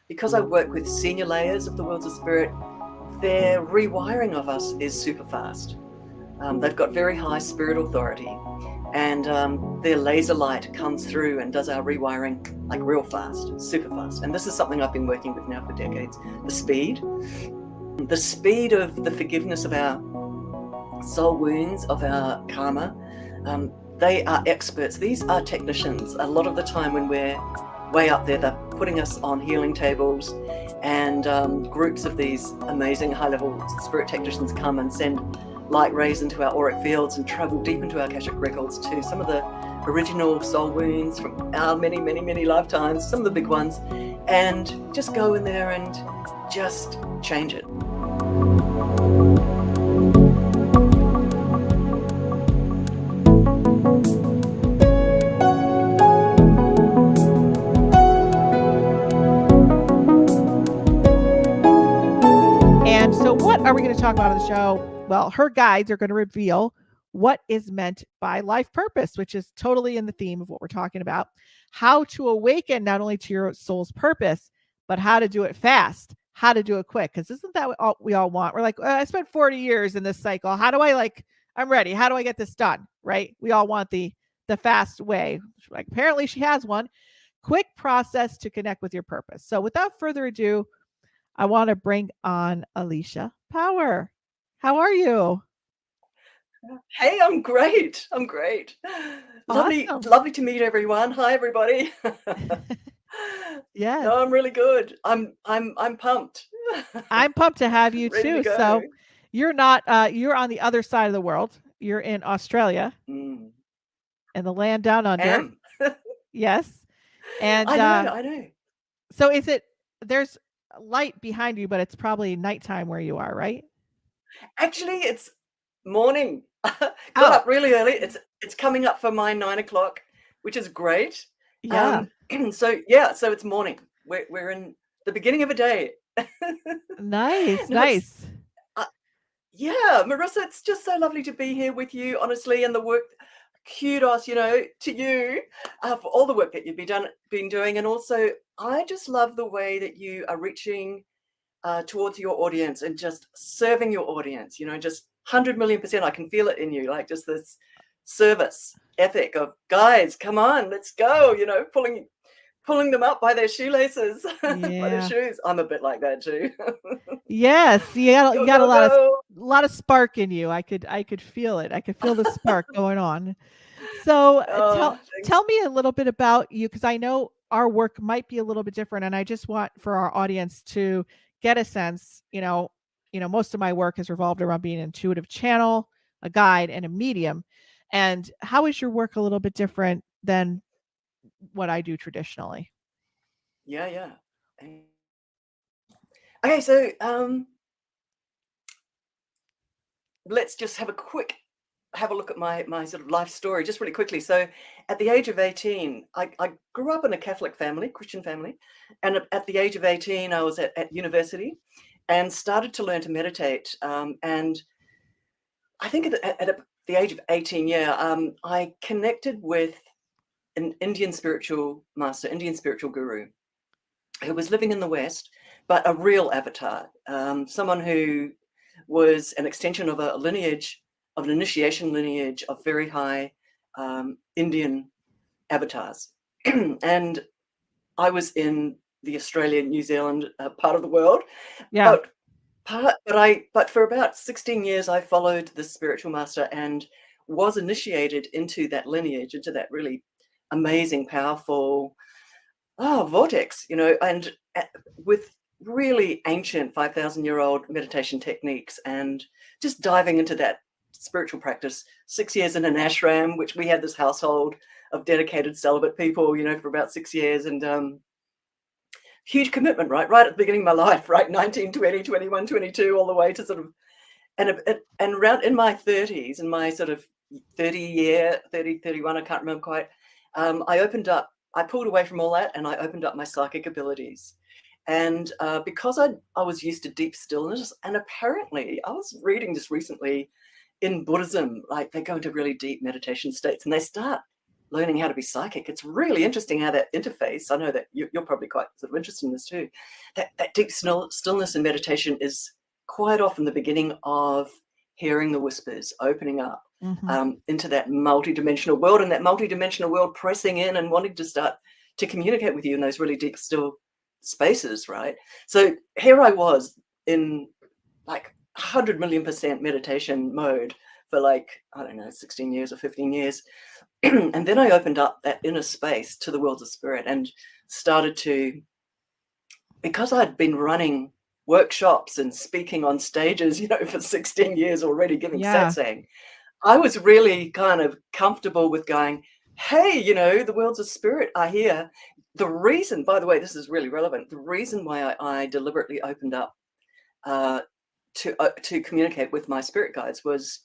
because I work with senior layers of the worlds of spirit, their rewiring of us is super fast. They've got very high spirit authority, and their laser light comes through and does our rewiring like real fast, super fast. And this is something I've been working with now for decades. The speed of the forgiveness of our soul wounds, of our karma. They are experts. These are technicians. A lot of the time when we're way up there, they're putting us on healing tables, and groups of these amazing high-level spirit technicians come and send light rays into our auric fields and travel deep into our Akashic records to some of the original soul wounds from our many, many, many lifetimes, some of the big ones, and just go in there and just change it. And so what are we going to talk about on the show? Well, her guides are going to reveal what is meant by life purpose, which is totally in the theme of what we're talking about. How to awaken not only to your soul's purpose, but how to do it fast, how to do it quick. Because isn't that what we all want? We're like, I spent 40 years in this cycle. How do I I'm ready. How do I get this done? Right? We all want the fast way. Like, apparently she has one. Quick process to connect with your purpose. So without further ado, I want to bring on Alicia Power. How are you? Hey, I'm great. Lovely, Awesome. lovely to meet everyone. Hi, everybody. Yes. No, I'm really good. I'm pumped. I'm pumped to have you Ready to too. go. So you're not you're on the other side of the world. You're in Australia Mm. and the land down under. Yes. And I know. so is it there's light behind you, but it's probably nighttime where you are, right? Actually, it's morning. Got Oh, up really early. It's coming up for my 9 o'clock, which is great. yeah. So it's morning. We're in the beginning of a day. Nice, No, it's nice. yeah, Marisa, it's just so lovely to be here with you, honestly, and the work. Kudos, to you for all the work that you've been doing, and also I just love the way that you are reaching towards your audience and just serving your audience. Just 100,000,000%. I can feel it in you, like just this service ethic of guys, come on, let's go. Pulling them up by their shoelaces, by their Yeah. shoes. I'm a bit like that too. Yes, you got Go, go, go. a lot of spark in you. I could feel it. I could feel the spark going on. So Oh, tell thanks. me a little bit about you, because I know our work might be a little bit different, and I just want for our audience to get a sense. Most of my work has revolved around being an intuitive channel, a guide, and a medium. And how is your work a little bit different than what I do traditionally? Yeah. Okay, so let's just have a look at my sort of life story just really quickly. So at the age of 18, I grew up in a Catholic family, Christian family. And at the age of 18, I was at university and started to learn to meditate. And I think at the age of 18, I connected with an Indian spiritual master, Indian spiritual guru, who was living in the West, but a real avatar, someone who was an extension of an initiation lineage of very high Indian avatars. And I was in the Australian, New Zealand part of the world, Yeah. but for about 16 years, I followed the spiritual master and was initiated into that lineage, into that really amazing, powerful vortex, and with really ancient 5,000-year-old meditation techniques, and just diving into that spiritual practice. 6 years in an ashram, which we had this household of dedicated celibate people, for about 6 years, and huge commitment, right at the beginning of my life, right? 19, 20, 21, 22, all the way to sort of, and around in my 30s, in my sort of 30, 31, I can't remember quite, I pulled away from all that and I opened up my psychic abilities. And because I was used to deep stillness, and apparently I was reading just recently in Buddhism, like they go into really deep meditation states and they start learning how to be psychic. It's really interesting how that interface, I know that you're probably quite sort of interested in this too, that deep stillness and meditation is quite often the beginning of hearing the whispers, opening up into that multidimensional world, and that multidimensional world pressing in and wanting to start to communicate with you in those really deep, still spaces, right? So here I was in like 100 million% meditation mode for like, I don't know, 16 years or 15 years. And then I opened up that inner space to the worlds of spirit and started to, because I'd been running workshops and speaking on stages, for 16 years already, giving satsang, I was really kind of comfortable with going, hey, the worlds of spirit are here. The reason, by the way, this is really relevant, the reason why I deliberately opened up to communicate with my spirit guides was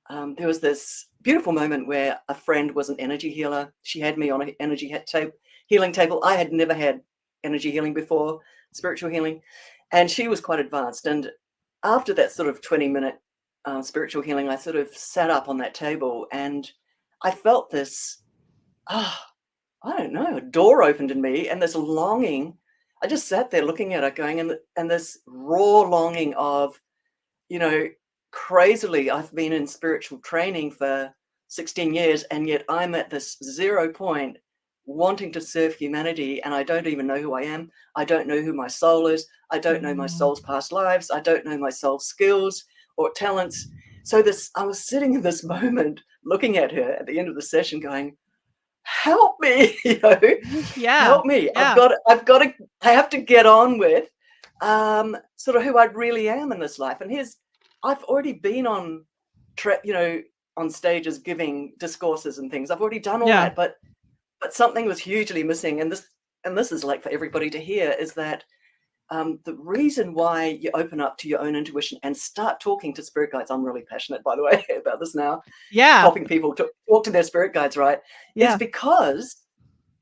there was this beautiful moment where a friend was an energy healer. She had me on an energy healing table. I had never had energy healing before, spiritual healing, and she was quite advanced. And after that sort of 20-minute spiritual healing, I sort of sat up on that table and I felt this, I don't know, a door opened in me and this longing. I just sat there looking at it going, and this raw longing of, crazily, I've been in spiritual training for 16 years, and yet I'm at this 0 point wanting to serve humanity, and I don't even know who I am. I don't know who my soul is. I don't know my soul's past lives. I don't know my soul's skills or talents. So I was sitting in this moment looking at her at the end of the session going, help me, help me. I have to get on with sort of who I really am in this life. And I've already been on stages giving discourses and things. I've already done all that, but something was hugely missing. And this is like for everybody to hear, is that the reason why you open up to your own intuition and start talking to spirit guides, I'm really passionate, by the way, about this now, helping people to talk to their spirit guides, right? Is because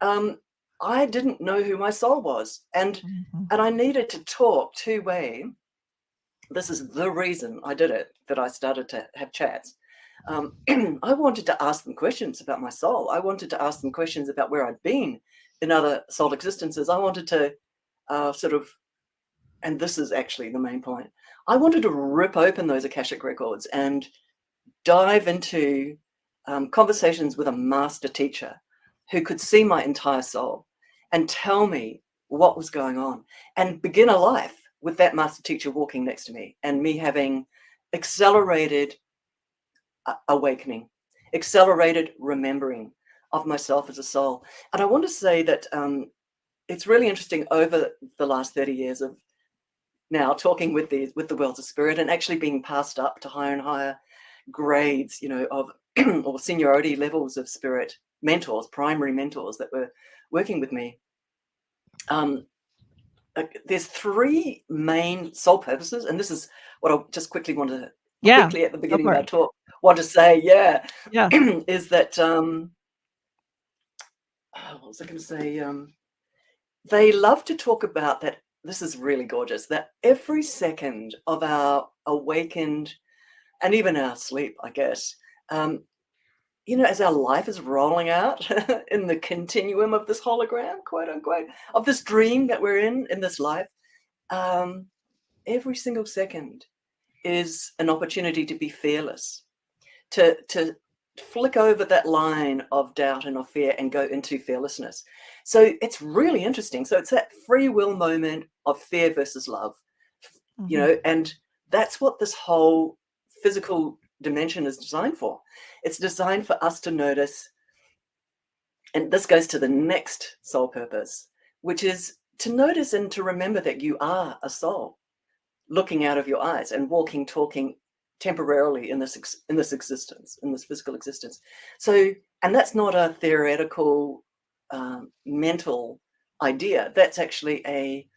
I didn't know who my soul was. And I needed to talk two-way. This is the reason I did it, that I started to have chats. I wanted to ask them questions about my soul. I wanted to ask them questions about where I'd been in other soul existences. I wanted to and this is actually the main point, I wanted to rip open those Akashic records and dive into conversations with a master teacher who could see my entire soul and tell me what was going on, and begin a life with that master teacher walking next to me and me having accelerated awakening, accelerated remembering of myself as a soul. And I want to say that it's really interesting over the last 30 years of now talking with the worlds of spirit and actually being passed up to higher and higher grades, of or seniority levels of spirit mentors, primary mentors that were working with me. There's three main soul purposes, and this is what I just quickly want to quickly at the beginning of our talk want to say, is that what was I going to say? They love to talk about that. This is really gorgeous, that every second of our awakened and even our sleep, I guess, as our life is rolling out in the continuum of this hologram, quote unquote, of this dream that we're in this life, every single second is an opportunity to be fearless, to flick over that line of doubt and of fear and go into fearlessness. So it's really interesting. So it's that free will moment of fear versus love, and that's what this whole physical dimension is designed for. It's designed for us to notice, and this goes to the next soul purpose, which is to notice and to remember that you are a soul looking out of your eyes and walking, talking temporarily in this existence, in this physical existence. So, and that's not a theoretical mental idea. That's actually a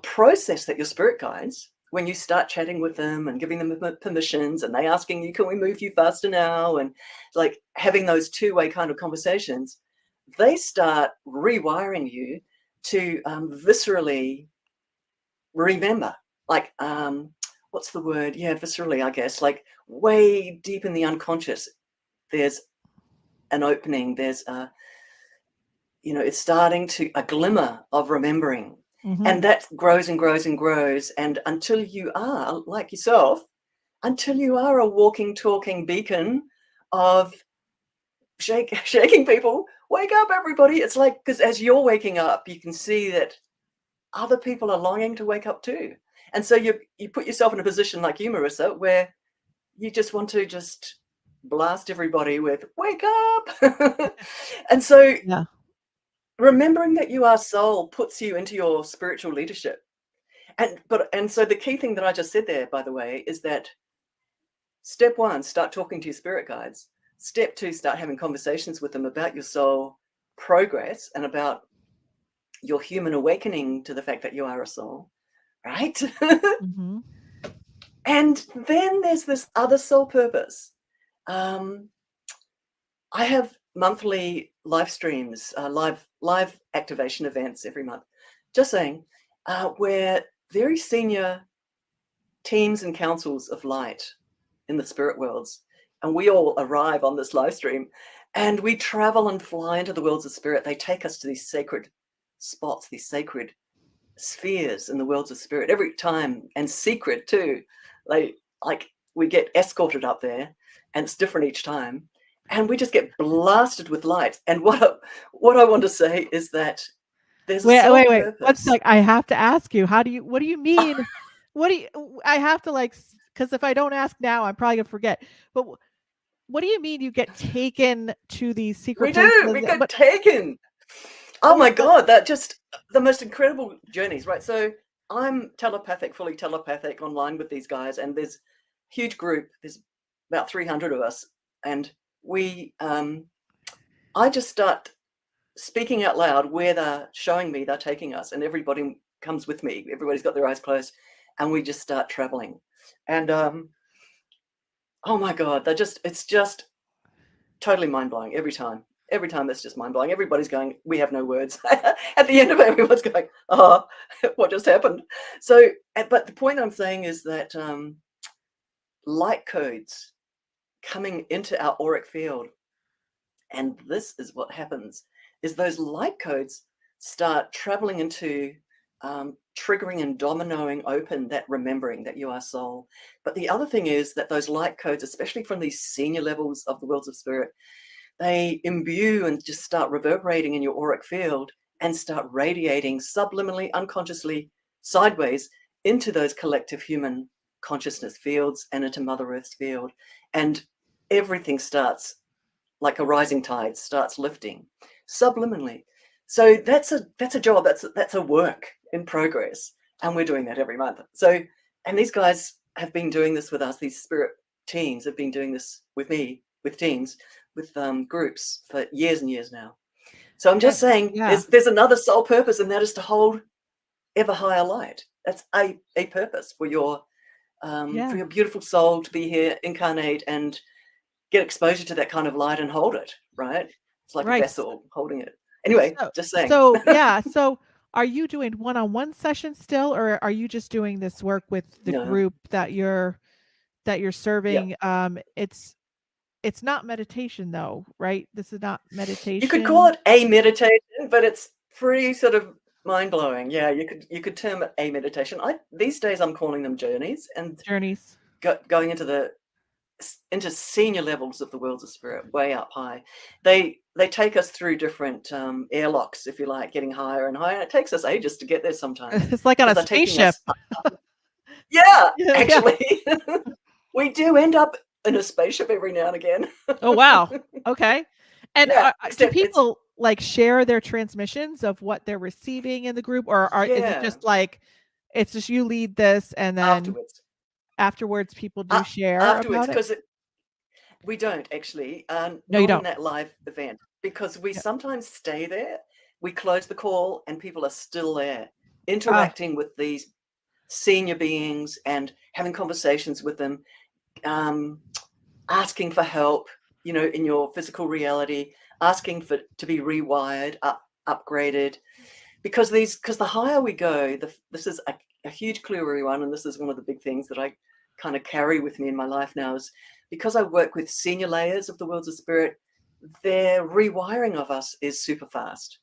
process that your spirit guides, when you start chatting with them and giving them permissions and they asking you, can we move you faster now? And like having those two-way kind of conversations, they start rewiring you to viscerally remember, like, what's the word? Yeah, viscerally, I guess, like way deep in the unconscious, there's an opening. There's it's starting to a glimmer of remembering. And that grows and grows and grows. And until you are, like yourself, until you are a walking, talking beacon of shaking people, wake up, everybody. It's like, because as you're waking up, you can see that other people are longing to wake up too. And so you put yourself in a position like you, Marisa, where you just want to just blast everybody with, wake up. And so Yeah. remembering that you are soul puts you into your spiritual leadership. And so the key thing that I just said there, by the way, is that step 1, start talking to your spirit guides. Step 2, start having conversations with them about your soul progress and about your human awakening to the fact that you are a soul, right? And then there's this other soul purpose. I have monthly live streams, live activation events every month, just saying, where very senior teams and councils of light in the spirit worlds, and we all arrive on this live stream, and we travel and fly into the worlds of spirit. They take us to these sacred spots, these sacred spheres in the worlds of spirit every time, and secret too. Like we get escorted up there, and it's different each time, and we just get blasted with light. And what I want to say is that there's a soul Wait. purpose. One sec. I have to ask you. What do you mean? I have to because if I don't ask now, I'm probably gonna forget. But what do you mean you get taken to these secret places? We get taken. Oh my God, that just the most incredible journeys, right? So I'm fully telepathic online with these guys, and there's a huge group. There's about 300 of us, and I just start speaking out loud where they're showing me they're taking us, and everybody comes with me. Everybody's got their eyes closed, and we just start traveling. And oh my God, it's just totally mind-blowing every time. Every time it's just mind-blowing. Everybody's going, we have no words. At the end of it, everyone's going, oh, what just happened? So, but the point I'm saying is that light codes coming into our auric field, and this is what happens, is those light codes start traveling into triggering and dominoing open that remembering that you are soul. But the other thing is that those light codes, especially from these senior levels of the worlds of spirit, they imbue and just start reverberating in your auric field and start radiating subliminally, unconsciously, sideways into those collective human consciousness fields and into Mother Earth's field. And everything starts like a rising tide, starts lifting subliminally. So that's a job, that's a work in progress. And we're doing that every month. So, and these guys have been doing this with us, these spirit teams have been doing this with me, with teams, with groups for years and years now. So I'm just saying, there's another soul purpose, and that is to hold ever higher light. That's a purpose for your beautiful soul to be here, incarnate, and get exposure to that kind of light and hold it. Right? It's like a vessel holding it. Anyway, just saying. So yeah. So are you doing one-on-one sessions still, or are you just doing this work with the group that you're serving? Yep. It's not meditation though, right? This is not meditation. You could call it a meditation, but it's pretty sort of mind-blowing. Yeah, you could term it a meditation. These days I'm calling them journeys, and going into senior levels of the worlds of spirit, way up high. They take us through different airlocks, if you like, getting higher and higher. It takes us ages to get there sometimes. It's like on a spaceship. Yeah, actually. We do end up in a spaceship every now and again. Oh, wow. Okay. And do people like share their transmissions of what they're receiving in the group, or is it just like, it's just you lead this and then afterwards people do share afterwards, about it? because we don't actually. No, you don't. In that live event, because we sometimes stay there. We close the call and people are still there interacting with these senior beings and having conversations with them, asking for help, in your physical reality, asking to be rewired, upgraded, because the higher we go, this is a huge clue, everyone, and this is one of the big things that I kind of carry with me in my life now, is because I work with senior layers of the worlds of spirit, their rewiring of us is super fast.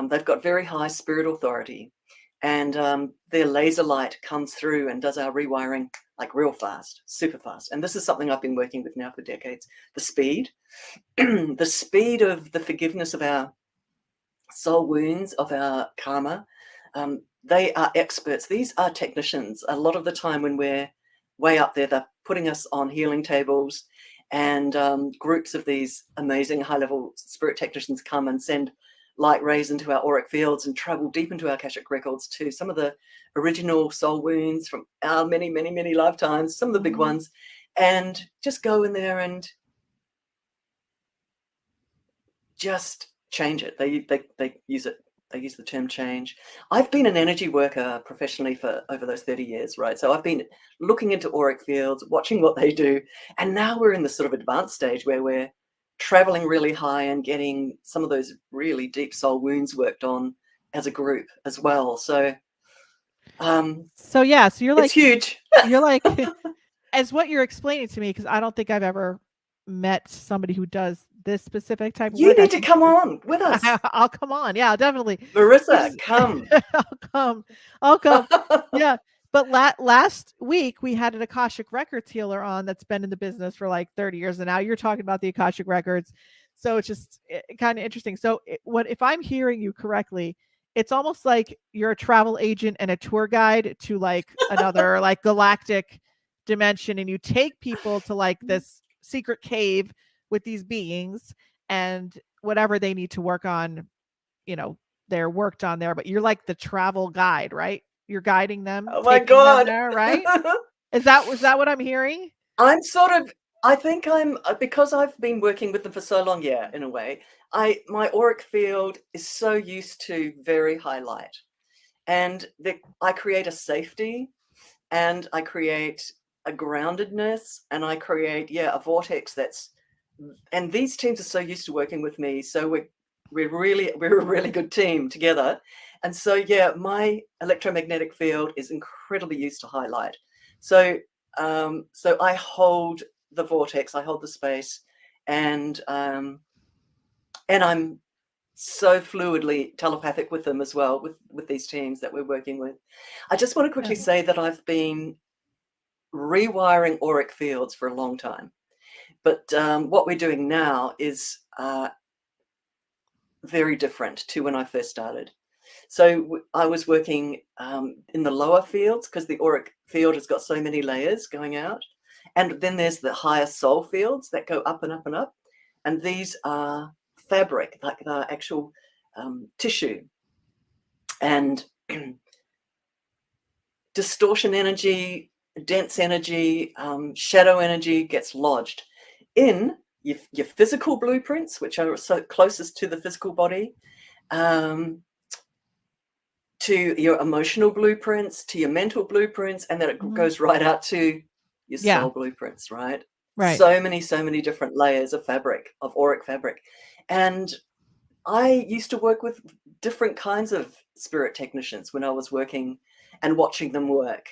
They've got very high spirit authority, and their laser light comes through and does our rewiring like real fast, super fast. And this is something I've been working with now for decades. The speed, the speed of the forgiveness of our soul wounds, of our karma. They are experts. These are technicians. A lot of the time when we're way up there, they're putting us on healing tables, and groups of these amazing high-level spirit technicians come and send light rays into our auric fields and travel deep into our Akashic records to some of the original soul wounds from our many, many, many lifetimes, some of the big ones, and just go in there and just change it. They use it. They use the term change. I've been an energy worker professionally for over those 30 years, right? So I've been looking into auric fields, watching what they do, and now we're in the sort of advanced stage where we're traveling really high and getting some of those really deep soul wounds worked on as a group as well. So So you're like, it's huge. you're like, as what you're explaining to me, because I don't think I've ever met somebody who does this specific type of You work. need to come on with us. I'll come on. Yeah, definitely. Marisa, come. I'll come. Yeah. But last week we had an Akashic Records healer on that's been in the business for like 30 years. And now you're talking about the Akashic Records. So it's just kind of interesting. So if I'm hearing you correctly, it's almost like you're a travel agent and a tour guide to like another like galactic dimension, and you take people to like this secret cave with these beings, and whatever they need to work on, they're worked on there, but you're like the travel guide, right? You're guiding them, Oh my taking them God. there, right? Was that what I'm hearing? I think I'm, because I've been working with them for so long, yeah, in a way, my auric field is so used to very high light, and I create a safety, and I create a groundedness, and I create, a vortex and these teams are so used to working with me. So we're a really good team together. And so, my electromagnetic field is incredibly used to high light. So I hold the vortex, I hold the space, and I'm so fluidly telepathic with them as well, with these teams that we're working with. I just want to quickly say that I've been rewiring auric fields for a long time, but what we're doing now is very different to when I first started. So I was working in the lower fields, because the auric field has got so many layers going out. And then there's the higher soul fields that go up and up and up. And these are fabric, like the actual tissue. And distortion energy, dense energy, shadow energy gets lodged in your physical blueprints, which are so closest to the physical body, to your emotional blueprints, to your mental blueprints, and then it goes right out to your soul blueprints, right? So many different layers of fabric, of auric fabric. And I used to work with different kinds of spirit technicians when I was working and watching them work.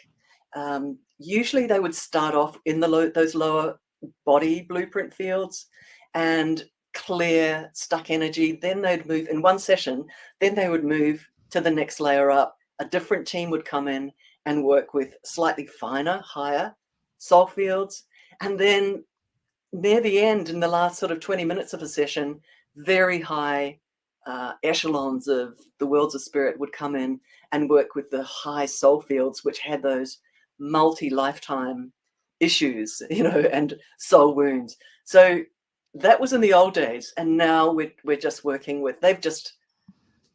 Usually they would start off in those lower body blueprint fields and clear stuck energy. Then they'd move in one session, then they would move to the next layer up. A different team would come in and work with slightly finer, higher soul fields. And then near the end, in the last sort of 20 minutes of a session, very high echelons of the worlds of spirit would come in and work with the high soul fields, which had those multi-lifetime issues, and soul wounds. So that was in the old days, and now we're just working with, they've just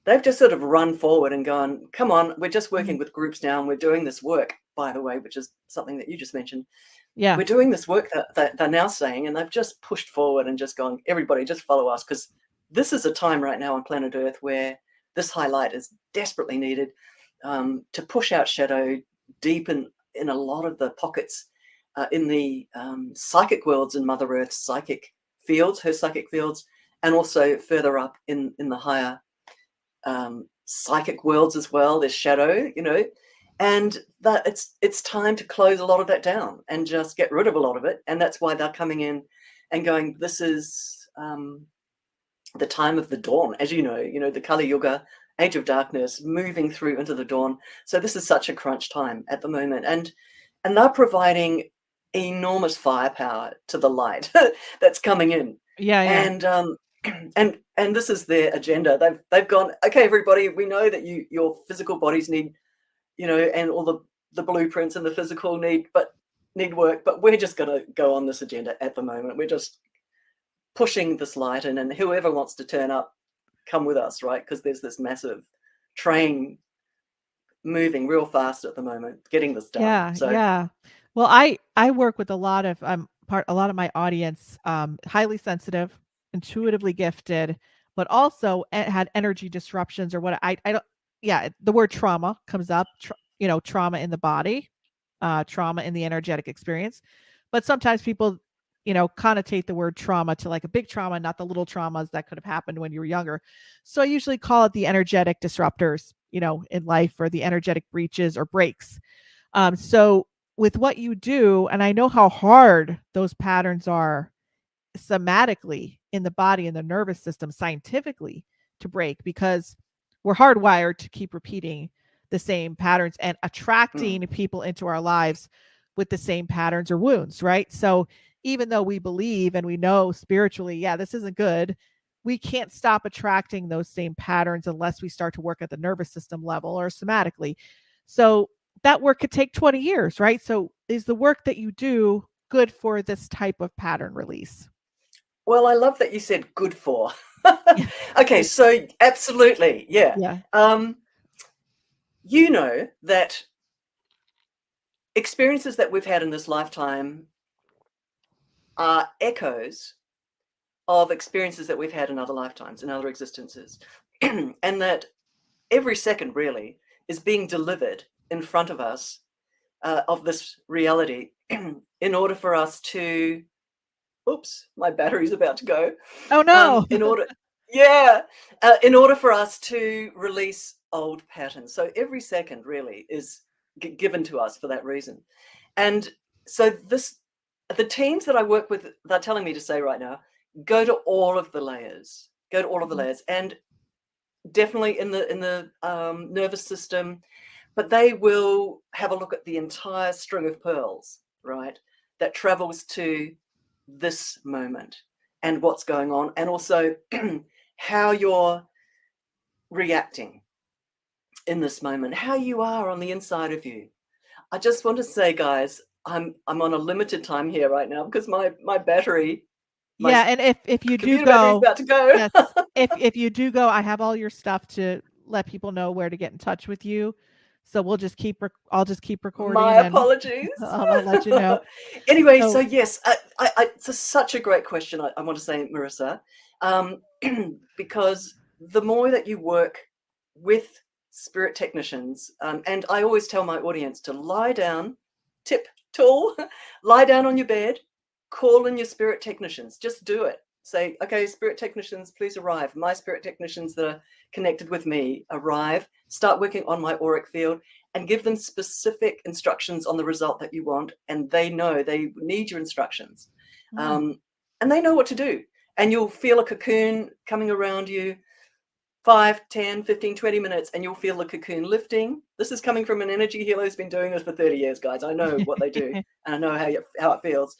sort of run forward and gone, come on, we're just working with groups now, and we're doing this work, by the way, which is something that you just mentioned. Yeah, we're doing this work that they're now saying, and they've just pushed forward and just gone, everybody just follow us, because this is a time right now on planet Earth where this highlight is desperately needed to push out shadow deep in a lot of the pockets in the psychic worlds in Mother Earth's psychic fields, her psychic fields, and also further up in the higher psychic worlds as well. There's shadow, and that it's time to close a lot of that down and just get rid of a lot of it. And that's why they're coming in and going, this is the time of the dawn, as you know, the Kali Yuga, age of darkness, moving through into the dawn. So this is such a crunch time at the moment, and they're providing enormous firepower to the light that's coming in. Yeah, yeah. And this is their agenda. They've gone, okay, everybody, we know that your physical bodies need, and all the blueprints and the physical need work, but we're just going to go on this agenda at the moment. We're just pushing this light in, and whoever wants to turn up, come with us, right? Because there's this massive train moving real fast at the moment, getting this done. Yeah, So yeah. Well, I work with a lot of a lot of my audience, highly sensitive, intuitively gifted, but also had energy disruptions or what I don't. Yeah, the word trauma comes up. Trauma in the body, trauma in the energetic experience, but sometimes people, connotate the word trauma to like a big trauma, not the little traumas that could have happened when you were younger. So I usually call it the energetic disruptors, in life, or the energetic breaches or breaks. So with what you do, and I know how hard those patterns are somatically in the body and the nervous system, scientifically, to break, because we're hardwired to keep repeating the same patterns and attracting people into our lives with the same patterns or wounds, right? So even though we believe and we know spiritually, yeah, this isn't good, we can't stop attracting those same patterns unless we start to work at the nervous system level or somatically. So that work could take 20 years, right? So is the work that you do good for this type of pattern release? Well, I love that you said good for. Yeah. Okay, so absolutely, yeah. Yeah. You know that experiences that we've had in this lifetime are echoes of experiences that we've had in other lifetimes, in other existences. And that every second really is being delivered in front of us of this reality in order for us to, oops, my battery's about to go. Oh no. In order for us to release old patterns. So every second really is given to us for that reason. And so the teams that I work with, they're telling me to say right now, go to all of the layers, and definitely in the nervous system, but they will have a look at the entire string of pearls, right, that travels to this moment and what's going on, and also how you're reacting in this moment, how you are on the inside of you. I just want to say, guys, I'm on a limited time here right now because my battery, my Yeah, and if you do computer battery is go, about to go. yes, if you do go, I have all your stuff to let people know where to get in touch with you. So we'll just I'll just keep recording, My and apologies. I'll let you know. Anyway, so So yes, it's such a great question, I want to say, Marisa, because the more that you work with spirit technicians, and I always tell my audience to lie down, tip tool, lie down on your bed, call in your spirit technicians. Just do it. Say, okay, spirit technicians, please arrive. My spirit technicians that are connected with me arrive, start working on my auric field, and give them specific instructions on the result that you want. And they know they need your instructions. And they know what to do. And you'll feel a cocoon coming around you, 5, 10, 15, 20 minutes, and you'll feel the cocoon lifting. This is coming from an energy healer who's been doing this for 30 years, guys. I know what they do, and I know how it feels.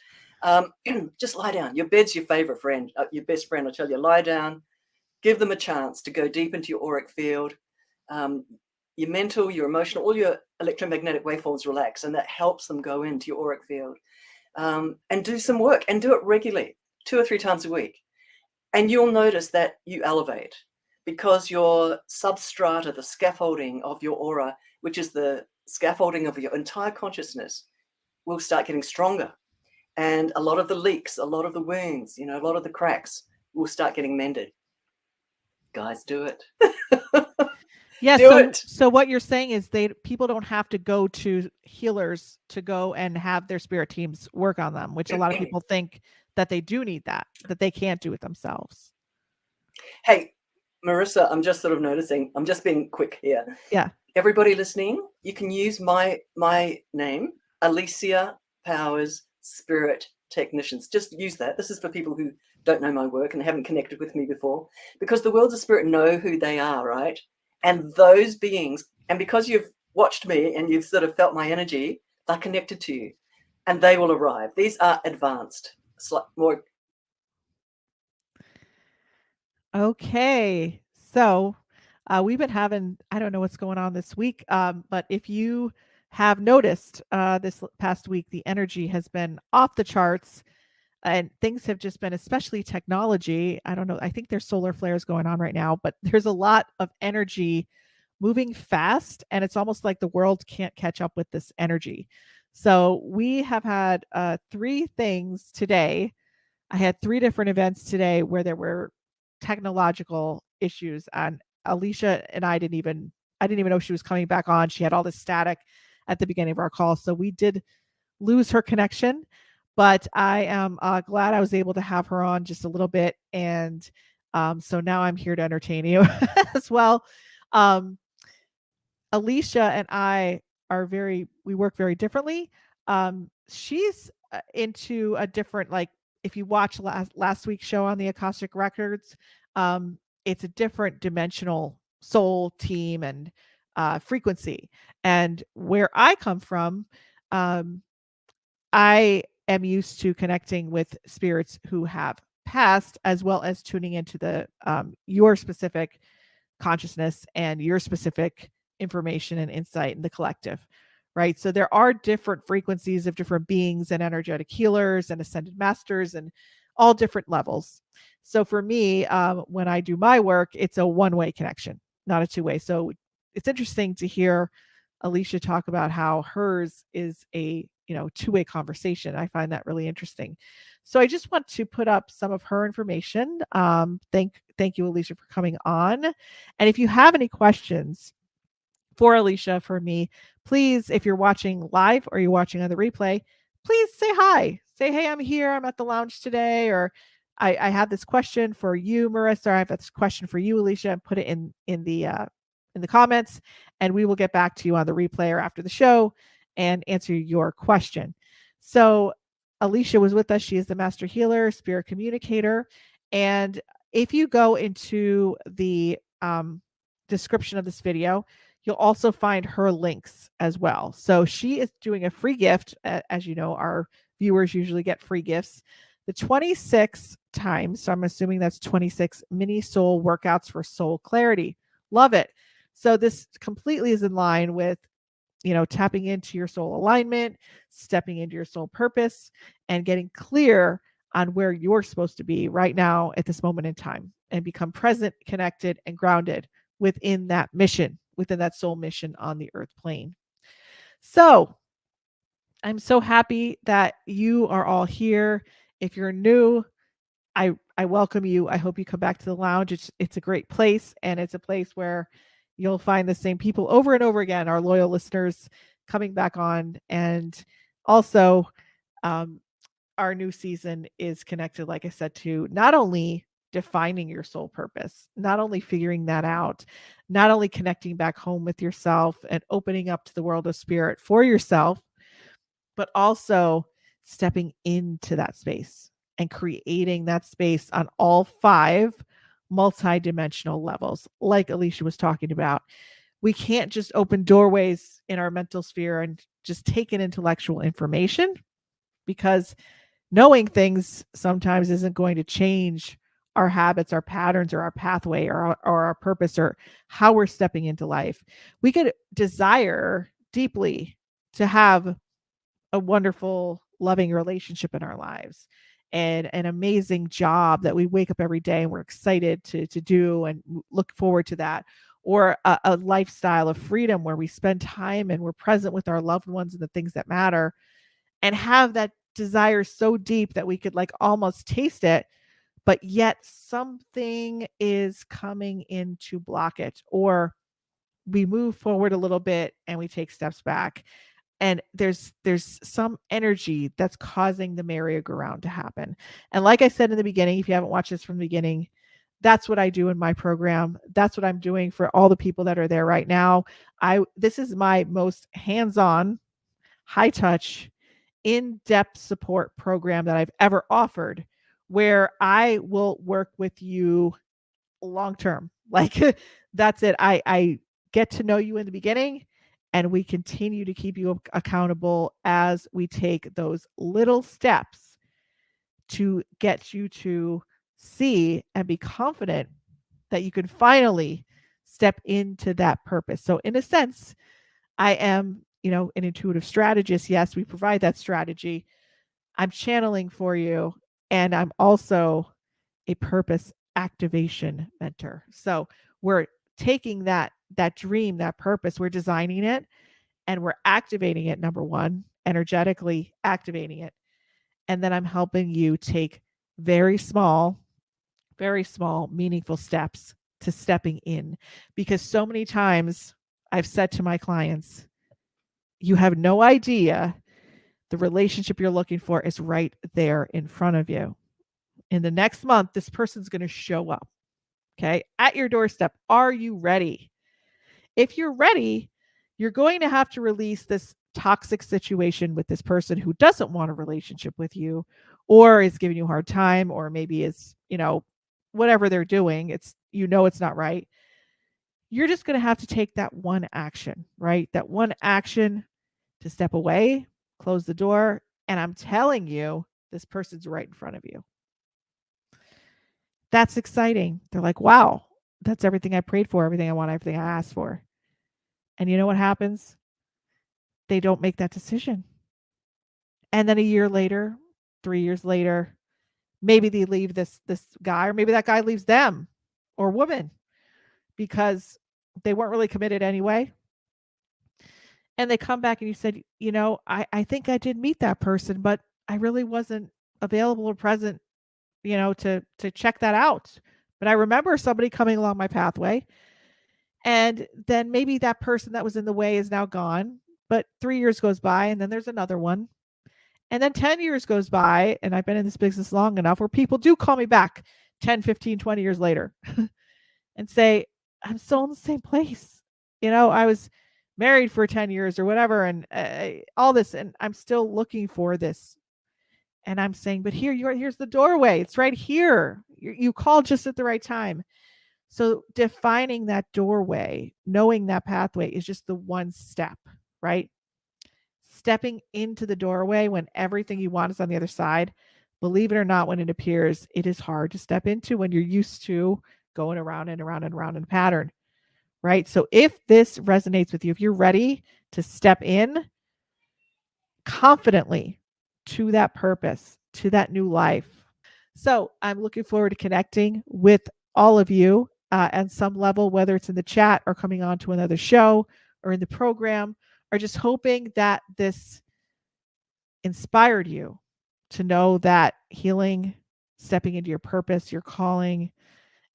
Just lie down. Your bed's your favorite friend, your best friend. I tell you, lie down, give them a chance to go deep into your auric field. Your mental, your emotional, all your electromagnetic waveforms relax, and that helps them go into your auric field. And do some work, and do it regularly, 2 or 3 times a week. And you'll notice that you elevate, because your substrata, the scaffolding of your aura, which is the scaffolding of your entire consciousness, will start getting stronger. And a lot of the leaks, a lot of the wounds, a lot of the cracks will start getting mended. Guys, do it. yeah, so what you're saying is people don't have to go to healers to go and have their spirit teams work on them, which a lot of people think that they do need that they can't do it themselves. Hey, Marisa, I'm just sort of noticing, I'm just being quick here. Yeah. Everybody listening, you can use my name, Alicia Powers Spirit Technicians. Just use that. This is for people who don't know my work and haven't connected with me before, because the worlds of spirit know who they are, right? And those beings, and because you've watched me and you've sort of felt my energy, they're connected to you and they will arrive. These are advanced, more. Okay. So we've been having, I don't know what's going on this week, but if you have noticed this past week, the energy has been off the charts and things have just been, especially technology. I don't know. I think there's solar flares going on right now, but there's a lot of energy moving fast. And it's almost like the world can't catch up with this energy. So we have had 3 things today. I had 3 different events today where there were technological issues, and Alicia and I didn't even know she was coming back on. She had all this static at the beginning of our call, so we did lose her connection, but I am glad I was able to have her on just a little bit, and so now I'm here to entertain you as well. Alicia and I we work very differently. She's into a different, like, if you watch last week's show on the Akashic Records, it's a different dimensional soul team and frequency. And where I come from, I am used to connecting with spirits who have passed, as well as tuning into the your specific consciousness and your specific information and insight in the collective, right? So there are different frequencies of different beings and energetic healers and ascended masters and all different levels. So for me, when I do my work, it's a one-way connection, not a two-way. So it's interesting to hear Alicia talk about how hers is a two-way conversation. I find that really interesting. So I just want to put up some of her information. Thank you, Alicia, for coming on. And if you have any questions for Alicia, for me, please, if you're watching live or you're watching on the replay, please say hi. Say, hey, I'm here. I'm at the lounge today, or I have this question for you, Marisa. Or I have this question for you, Alicia, and put it in the comments, and we will get back to you on the replay or after the show and answer your question. So Alicia was with us. She is the master healer, spirit communicator. And if you go into the description of this video, you'll also find her links as well. So she is doing a free gift. As you know, our viewers usually get free gifts. The 26 times, so I'm assuming that's 26 mini soul workouts for soul clarity. Love it. So this completely is in line with, tapping into your soul alignment, stepping into your soul purpose, and getting clear on where you're supposed to be right now at this moment in time, and become present, connected, and grounded within that mission, within that soul mission on the earth plane. So I'm so happy that you are all here. If you're new, I welcome you. I hope you come back to the lounge. It's a great place, and it's a place where you'll find the same people over and over again, our loyal listeners coming back on. And also, our new season is connected, like I said, to not only defining your soul purpose, not only figuring that out, not only connecting back home with yourself and opening up to the world of spirit for yourself, but also stepping into that space and creating that space on all 5 multidimensional levels, like Alicia was talking about. We can't just open doorways in our mental sphere and just take in intellectual information, because knowing things sometimes isn't going to change our habits, our patterns, or our pathway, or our purpose, or how we're stepping into life. We could desire deeply to have a wonderful, loving relationship in our lives, and an amazing job that we wake up every day and we're excited to do and look forward to that, or a lifestyle of freedom where we spend time and we're present with our loved ones and the things that matter, and have that desire so deep that we could like almost taste it, but yet something is coming in to block it, or we move forward a little bit and we take steps back, and there's some energy that's causing the merry-go-round to happen. And like I said in the beginning, if you haven't watched this from the beginning, that's what I do in my program. That's what I'm doing for all the people that are there right now. This is my most hands-on, high touch, in-depth support program that I've ever offered, where I will work with you long term. Like that's it. I get to know you in the beginning, and we continue to keep you accountable as we take those little steps to get you to see and be confident that you can finally step into that purpose. So in a sense, I am, an intuitive strategist. Yes, we provide that strategy. I'm channeling for you, and I'm also a purpose activation mentor. So we're taking that dream, that purpose, we're designing it, and we're activating it. Number one, energetically activating it. And then I'm helping you take very small, meaningful steps to stepping in. Because so many times I've said to my clients, you have no idea the relationship you're looking for is right there in front of you. In the next month, this person's going to show up, okay, at your doorstep. Are you ready? If you're ready, you're going to have to release this toxic situation with this person who doesn't want a relationship with you, or is giving you a hard time, or maybe is, whatever they're doing, it's not right. You're just going to have to take that one action, right? That one action to step away, close the door, and I'm telling you, this person's right in front of you. That's exciting. They're like, wow, that's everything I prayed for, everything I want, everything I asked for. And you know what happens? They don't make that decision. And then a year later, 3 years later, maybe they leave this guy, or maybe that guy leaves them or woman because they weren't really committed anyway. And they come back and you said, I think I did meet that person, but I really wasn't available or present, to check that out. But I remember somebody coming along my pathway. And then maybe that person that was in the way is now gone. But 3 years goes by, and then there's another one. And then 10 years goes by, and I've been in this business long enough where people do call me back 10, 15, 20 years later and say, I'm still in the same place. I was married for 10 years or whatever, and all this, and I'm still looking for this. And I'm saying, but here's the doorway. It's right here. You called just at the right time. So defining that doorway, knowing that pathway is just the one step, right? Stepping into the doorway when everything you want is on the other side. Believe it or not, when it appears, it is hard to step into when you're used to going around and around and around in a pattern, right? So if this resonates with you, if you're ready to step in confidently to that purpose, to that new life. So I'm looking forward to connecting with all of you at some level, whether it's in the chat or coming on to another show or in the program, or just hoping that this inspired you to know that healing, stepping into your purpose, your calling,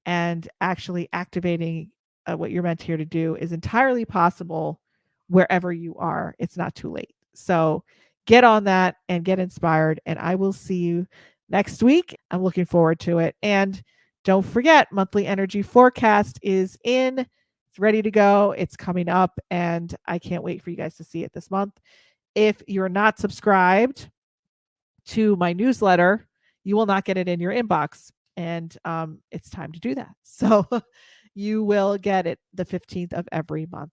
and actually activating what you're meant here to do is entirely possible wherever you are. It's not too late. So get on that and get inspired. And I will see you next week. I'm looking forward to it. And don't forget, monthly energy forecast is in. It's ready to go. It's coming up, and I can't wait for you guys to see it this month. If you're not subscribed to my newsletter, you will not get it in your inbox. And it's time to do that. So you will get it the 15th of every month.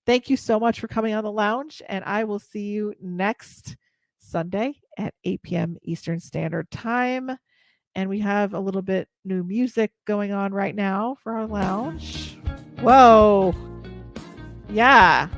Thank you so much for coming on the lounge, and I will see you next Sunday at 8 p.m. Eastern Standard Time. And we have a little bit new music going on right now for our lounge. Whoa. Yeah.